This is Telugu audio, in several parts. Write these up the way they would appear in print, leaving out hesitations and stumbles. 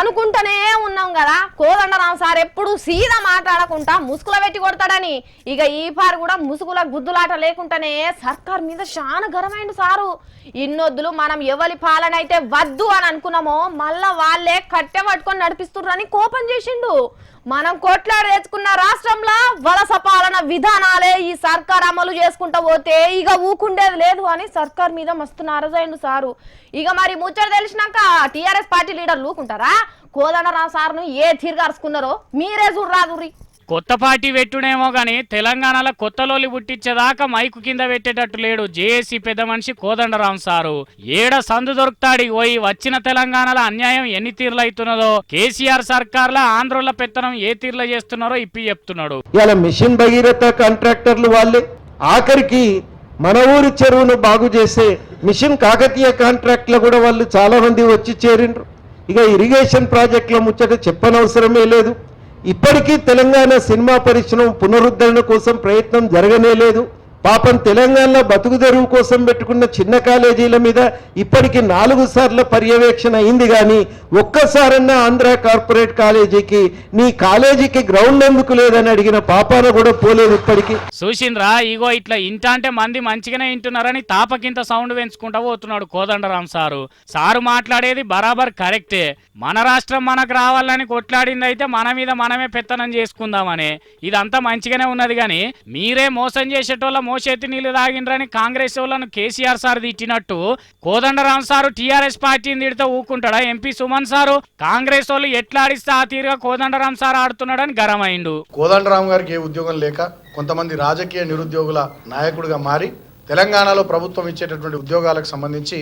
అనుకుంటూనే ఉన్నాం కదా కోదండరాం సార్ ఎప్పుడు సీదా మాట్లాడకుండా ముసుగుల పెట్టి కొడతాడని. ఇక ఈ పారు కూడా ముసుగుల గుద్దులాట లేకుండానే సర్కార్ మీద చాలా గరమైండు సారు. ఇన్నొద్దులు మనం ఎవరి పాలన అయితే వద్దు అని అనుకున్నామో మళ్ళా వాళ్ళే కట్టె పట్టుకొని నడిపిస్తుర్రని కోపం చేసిండు. మనం కొట్లాడి తెచ్చుకున్న రాష్ట్రంలో వలస పాలన విధానాలే ఈ సర్కార్ అమలు చేసుకుంటా పోతే ఇక ఊకుండేది లేదు అని సర్కార్ మీద మస్తు నారాజైండు సారు. ఇక మరి ముచ్చట తెలిసినాక టీఆర్ఎస్ పార్టీ లీడర్లు ఊకుంటారా? కోదండరాం సార్ను ఏ తీరుగా అరుచుకున్నారో మీరే చూడరాదుర్రి. కొత్త పార్టీ పెట్టుడేమో గాని తెలంగాణలో కొత్త లోలి పుట్టించేదాకా మైకు కింద పెట్టేటట్టు లేడు జేఏసీ పెద్ద మనిషి కోదండరాం సారు. ఏడ సందు దొరుకుతాడి పోయి వచ్చిన తెలంగాణలో అన్యాయం ఎన్ని తీర్లు అవుతున్నదో కేసీఆర్ సర్కార్ల ఆంధ్రోళ్ల పెత్తనం ఏ తీర్లు చేస్తున్నారో ఇప్పి చెప్తున్నాడు. ఇలా మిషన్ భగీరథ కాంట్రాక్టర్లు వాళ్ళే ఆఖరికి మన ఊరి చెరువును బాగు చేసే మిషన్ కాకతీయ కాంట్రాక్ట్లో కూడా వాళ్ళు చాలా మంది వచ్చి చేరిండ్రు. ఇక ఇరిగేషన్ ప్రాజెక్టుల ముచ్చట చెప్పనవసరమే లేదు. ఇప్పటికీ తెలంగాణ సినిమా పరిశ్రమ పునరుద్ధరణ కోసం ప్రయత్నం జరగనే లేదు. పాపం తెలంగాణలో బతుకు తెరువు కోసం పెట్టుకున్న చిన్న కాలేజీల మీద ఇప్పటికి 4 సార్ల పర్యవేక్షణ అయింది. కానీ ఒక్కసారన్నా ఆంధ్ర కార్పొరేట్ కాలేజీకి నీ కాలేజీకి గ్రౌండ్ ఎందుకు లేదని అడిగిన పాపాన కూడా పోలేదు ఇప్పటికి. చూసిండ్రా ఇగో ఇట్లా ఇంట అంటే మంది మంచిగానే వింటున్నారని తాపకింత సౌండ్ పెంచుకుంటా పోతున్నాడు కోదండరాం సారు. సారు మాట్లాడేది బరాబర్ కరెక్టే. మన రాష్ట్రం మనకు రావాలని కొట్లాడింది అయితే మన మీద మనమే పెత్తనం చేసుకుందామని. ఇదంతా మంచిగానే ఉన్నది కానీ మీరే మోసం చేసేటోళ్ళ మోసేతి నీళ్లు తాగిండ్రని కాంగ్రెస్ వాళ్ళను కేసీఆర్ సార్ తిట్టినట్టు కోదండరాం సారు టీఆర్ఎస్ పార్టీని తిడితే ఊకుంటాడా? ఎంపీ సుమన్ సారు కాంగ్రెస్ వాళ్ళు ఎట్లా ఆడిస్తే ఆ తీరుగా కోదండరాం సార్ ఆడుతున్నాడని గరమైండు. కోదండరాం గారికి ఏ ఉద్యోగం లేక కొంతమంది రాజకీయ నిరుద్యోగుల నాయకుడిగా మారి తెలంగాణలో ప్రభుత్వం ఇచ్చేటటువంటి ఉద్యోగాలకు సంబంధించి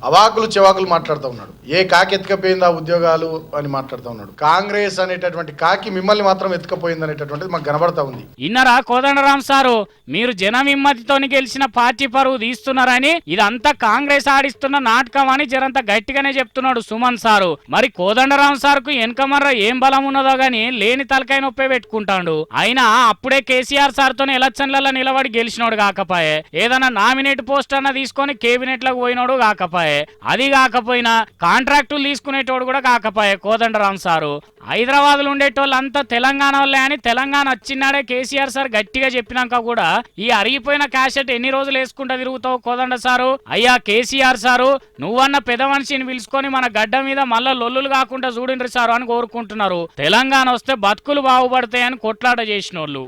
అవాకులు చెవాకులు మాట్లాడుతూ ఉన్నాడు. ఏ కాకి ఎత్తుకపోయింది ఆ ఉద్యోగాలు అని మాట్లాడుతూ ఉన్నాడు. కాంగ్రెస్ అనేటటువంటి కాకి మిమ్మల్ని మాత్రం ఎత్తుకపోయింది అనేటటువంటిది మాకు కనబడతా ఉంది. ఇన్నరా కోదండరాం సారు, మీరు జన విమ్మతితోని గెలిచిన పార్టీ పరువు తీస్తున్నారని ఇదంతా కాంగ్రెస్ ఆడిస్తున్న నాటకం అని జరంత గట్టిగానే చెప్తున్నాడు సుమన్ సారు. మరి కోదండరాం సార్కు వెనకమర్ర ఏం బలం ఉన్నదో గాని లేని తలకాయ నొప్పే పెట్టుకుంటాడు. అయినా అప్పుడే కేసీఆర్ సార్తోనే ఎలక్షన్లలో నిలబడి గెలిచినోడు కాకపాయే, ఏదైనా నామినేట్ పోస్ట్ అన్న తీసుకొని కేబినెట్ లకు పోయినోడు కాకపాయే, అది కాకపోయినా కాంట్రాక్టులు తీసుకునేటోడు కూడా కాకపాయే కోదండరాం సారు. హైదరాబాద్ లో ఉండేటోళ్ళంతా తెలంగాణ వాళ్ళే అని తెలంగాణ వచ్చినాడే కేసీఆర్ సార్ గట్టిగా చెప్పినాక కూడా ఈ అరిగిపోయిన క్యాసెట్ ఎన్ని రోజులు వేసుకుంటా తిరుగుతావు కోదండ సారు? అయ్యా కేసీఆర్ సారు, నువ్వన్న పెద్ద మనిషిని పిలుచుకొని మన గడ్డ మీద మళ్ళా లొల్లులు కాకుండా చూడండి సారు అని కోరుకుంటున్నారు. తెలంగాణ వస్తే బతుకులు బాగుపడతాయని కొట్లాట చేసినోళ్ళు.